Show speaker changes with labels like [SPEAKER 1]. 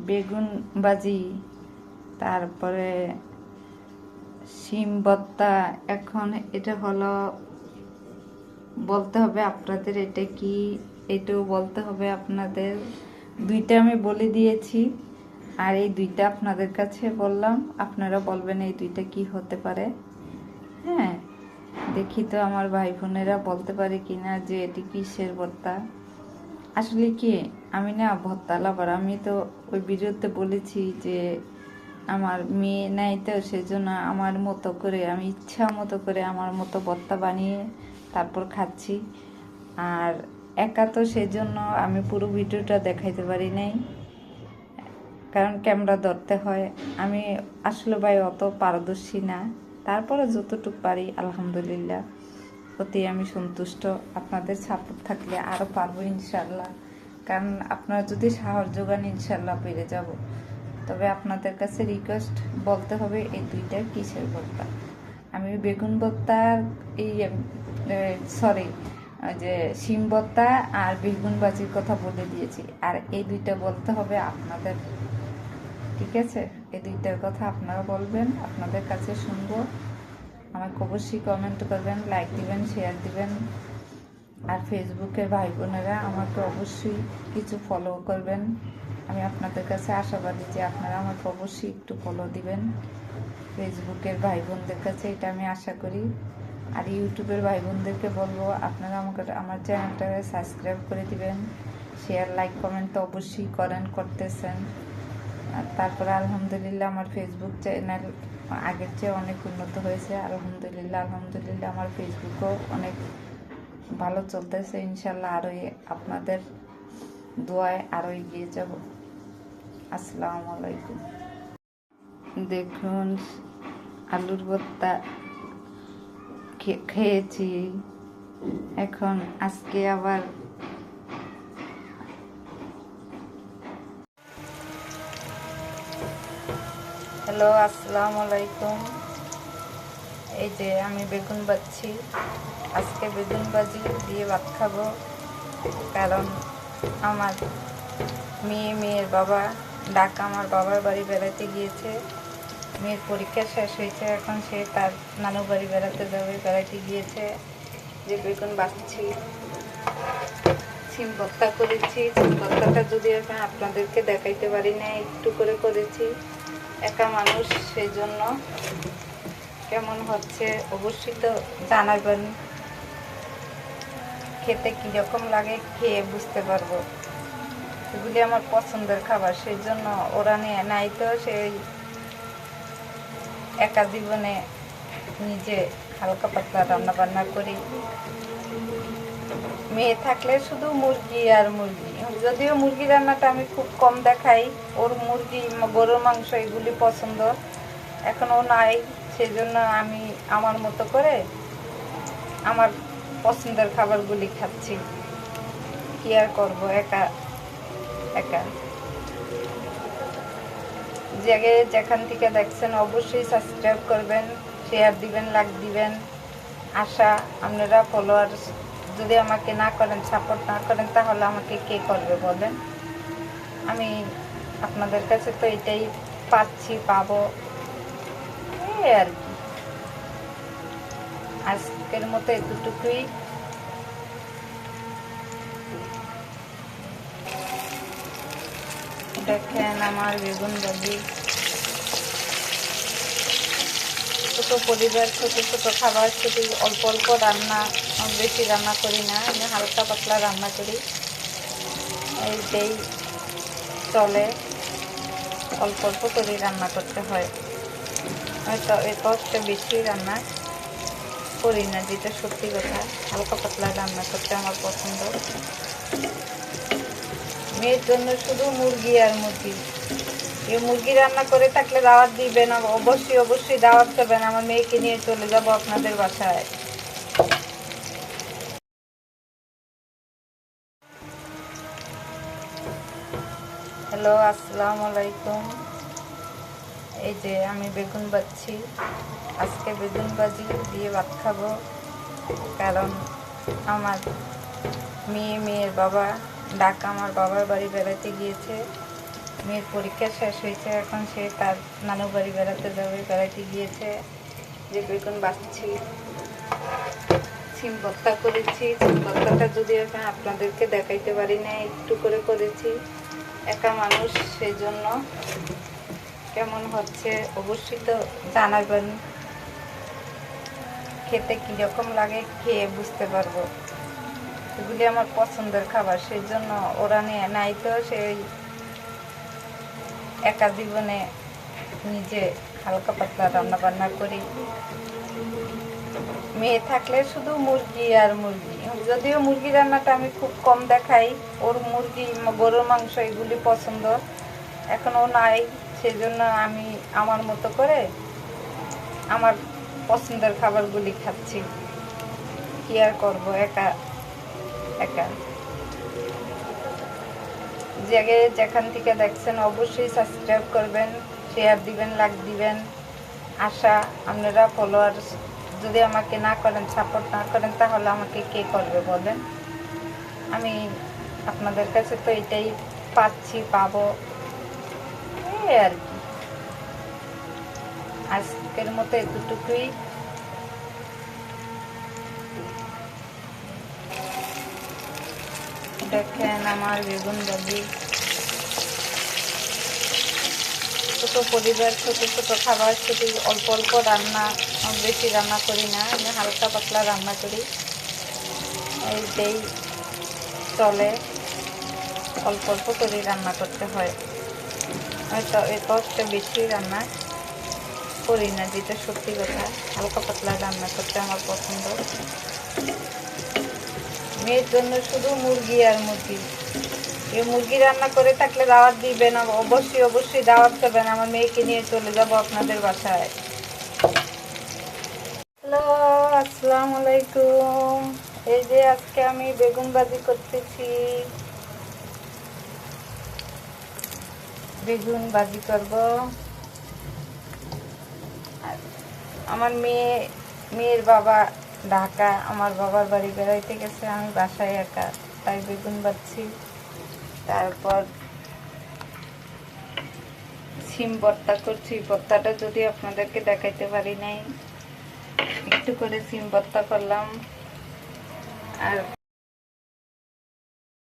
[SPEAKER 1] বেগুন ভাজি, তারপরে শিম ভর্তা। এখন এটা হলো বলতে হবে আপনাদের এটা কি, এটাও বলতে হবে আপনাদের। দুইটা আমি বলে দিয়েছি, আর এই দুইটা আপনাদের কাছে বললাম, আপনারা বলবেন এই দুইটা কি হতে পারে। হ্যাঁ, দেখি তো আমার ভাই বোনেরা বলতে পারে কিনা যে এটি কিসের ভর্তা। আসলে কি, আমি না ভর্তা লাভার। আমি তো ওই ভিডিওতে বলেছি যে আমার মেয়ে নাই, তো সেজন্য আমার মতো করে, আমি ইচ্ছা মতো করে আমার মতো ভর্তা বানিয়ে তারপর খাচ্ছি। আর একা তো, সেজন্য আমি পুরো ভিডিওটা দেখাইতে পারি নাই, কারণ ক্যামেরা ধরতে হয়। আমি আসলে ভাই অত পারদর্শী না, তারপরে যতটুকু পারি আলহামদুলিল্লাহ অতি আমি সন্তুষ্ট। আপনাদের সাপোর্ট থাকলে আরও পারবো ইনশাল্লাহ, কারণ আপনারা যদি সাহস যোগান ইনশাল্লাহ পেরে যাব। তবে আপনাদের কাছে রিকোয়েস্ট, বলতে হবে এই দুইটা কিসের ভর্তা। আমি বেগুন ভর্তার এই সরি যে শিম ভর্তা আর বেগুন ভাজির কথা বলে দিয়েছি, আর এই দুইটা বলতে হবে আপনাদের। ঠিক আছে, এই দুইটার কথা আপনারা বলবেন, আপনাদের কাছে শুনবো। আমাকে অবশ্যই কমেন্ট করবেন, লাইক দিবেন, শেয়ার দিবেন। আর ফেসবুকের ভাই বোনেরা আমাকে অবশ্যই কিছু ফলো করবেন। আমি আপনাদের কাছে আশাবাদী যে আপনারা আমাকে অবশ্যই একটু ফলো দিবেন। ফেসবুকের ভাই বোনদের কাছে এটা আমি আশা করি। আর ইউটিউবের ভাই বোনদেরকে বলবো আপনারা আমাকে আমার চ্যানেলটাকে সাবস্ক্রাইব করে দিবেন। শেয়ার, লাইক, কমেন্ট তো অবশ্যই করতেছেন। আর তারপরে আলহামদুলিল্লাহ আমার ফেসবুক চ্যানেল আগের চেয়ে অনেক উন্নত হয়েছে। আলহামদুলিল্লাহ আলহামদুলিল্লাহ আমার ফেসবুকও অনেক ভালো চলতেছে। ইনশাল্লাহ আরও আপনাদের দোয়ায় আরও এগিয়ে যাব। আসসালামু আলাইকুম। দেখুন, আলুর ভর্তা খেয়েছি, এখন আজকে আবার হ্যালো, আসসালামু আলাইকুম। এই যে আমি বেগুন ভাজছি, আজকে বেগুন ভাজি দিয়ে ভাত খাবো, কারণ আমার মেয়ের বাবা ঢাকা, আমার বাবার বাড়ি বেড়াতে গিয়েছে। মেয়ের পরীক্ষা শেষ হয়েছে, এখন সে তার নানু বাড়ি বেড়াতে যাবে, বেড়াতে গিয়েছে। যে বেগুন ভাজছি, সিম ভর্তা করেছি। সিম ভর্তাটা যদি এখন আপনাদেরকে দেখাইতে পারি না, একটু করে করেছি, একা মানুষ, সেই জন্য কেমন হচ্ছে অবশ্যই তো জানাবেন। খেতে কীরকম লাগে খেয়ে বুঝতে পারবো। এগুলি আমার পছন্দের খাবার, সেই জন্য ওরা নিয়ে নাই তো, সেই একা জীবনে নিজে হালকা পাতলা রান্না বান্না করি। মেয়ে থাকলে শুধু মুরগি আর মুরগি, যদিও মুরগি রান্নাটা আমি খুব কম দেখাই, ওর মুরগি, গরুর মাংস এগুলি পছন্দ। এখনও নাই, সেই জন্য আমি আমার মতো করে আমার পছন্দের খাবারগুলি খাচ্ছি। কি আর করবো, একা একা। যেখান থেকে দেখছেন অবশ্যই সাবস্ক্রাইব করবেন, শেয়ার দিবেন, লাইক দিবেন। আশা আপনারা ফলোয়ার যদি আমাকে না করেন, সাপোর্ট না করেন, তাহলে আমাকে কে করবে বলেন। আমি আপনাদের কাছে তো এটাই পাচ্ছি, পাবো, এই আর কি। আজকের মতো এতটুকুই। দেখেন আমার বেগুন ভাজি। ছোটো পরিবার, ছোটো ছোটো খাবার, শুধু অল্প অল্প রান্না, বেশি রান্না করি না, আমি হালকা পাতলা রান্না করি। এইটাই চলে, অল্প অল্প করে রান্না করতে হয়। হয়তো এত একটা বেশি রান্না করি না, যেটা সত্যি কথা। হালকা পাতলা রান্না করতে আমার পছন্দ। মেয়ের জন্য শুধু মুরগি আর মুরগি। এই মুরগি রান্না করে থাকলে দাওয়াত দিবেন, অবশ্যই অবশ্যই দাওয়াত করবেন। আমার মেয়েকে নিয়ে চলে যাব আপনাদের বাসায়। হ্যালো, আসসালামু আলাইকুম। এই যে আমি বেগুন ভাজছি, আজকে বেগুন ভাজি দিয়ে ভাত খাবো, কারণ আমার মেয়ের বাবা ঢাকা, আমার বাবার বাড়ি বেড়াতে গিয়েছে। মেয়ের পরীক্ষা শেষ হয়েছে, এখন সে তার নানু বাড়ি বেড়াতে যাবে, বেড়াতে গিয়েছে। যে বেগুন বাছছি, সিম ভর্তা করেছি। সিম ভর্তাটা যদি এখন আপনাদেরকে দেখাইতে পারি না, একটু করে করেছি, একা মানুষ, সেই জন্য কেমন হচ্ছে অবশ্যই তো জানাবেন। খেতে কীরকম লাগে খেয়ে বুঝতে পারবো। এগুলি আমার পছন্দের খাবার, সেই জন্য ওরা নিয়ে নাই তো সেই একা জীবনে নিজে হালকা পাতলা রান্না বান্না করি। মেয়ে থাকলে শুধু মুরগি আর মুরগি, যদিও মুরগি রান্নাটা আমি খুব কম দেখাই, ওর মুরগি গরুর মাংস এগুলি পছন্দ, এখন ও নাই, সেই জন্য আমি আমার মতো করে আমার পছন্দের খাবারগুলি খাচ্ছি। কি আর করবো, একা একা। যেখান থেকে দেখছেন অবশ্যই সাবস্ক্রাইব করবেন, শেয়ার দিবেন, লাইক দিবেন। আশা আপনারা ফলোয়ার যদি আমাকে না করেন, সাপোর্ট না করেন, তাহলে আমাকে কে করবে বলেন? আমি আপনাদের কাছে তো এটাই পাচ্ছি, পাবো, এই আর কি। আজকের মতো এতটুকুই। দেখেন আমার বেগুন ভাজি। ছোটো পরিবার, ছোটো ছোটো খাবার, শুধু অল্প অল্প রান্না, বেশি রান্না করি না, আমি হালকা পাতলা রান্না করি, এইটাই চলে। অল্প অল্প করে রান্না করতে হয়, হয়তো এত একটা বেশি রান্না করি না, যেটা সত্যি কথা। হালকা পাতলা রান্না করতে আমার পছন্দ। মেয়ের জন্য শুধু মুরগি আর মুরগি। এই মুরগি রান্না করে থাকলে দাওয়াত দিবেন, অবশ্যই অবশ্যই দাওয়াত দেবেন। আমার মেয়েকে নিয়ে চলে যাব আপনাদের বাসায়। হ্যালো, আসসালামু আলাইকুম। এই যে আজকে আমি বেগুন ভাজি করতেছি, বেগুন ভাজি করব। আমার মেয়ের বাবা ঢাকা, আমার বাবার বাড়ি বেড়াইতে গেছে, আমি বাসায় একা, তাই বেগুন ভাজছি। তারপর সিম ভর্তা করছি। ভর্তাটা যদি আপনাদেরকে দেখাইতে পারি নাই, একটু করে সিম ভর্তা করলাম। আর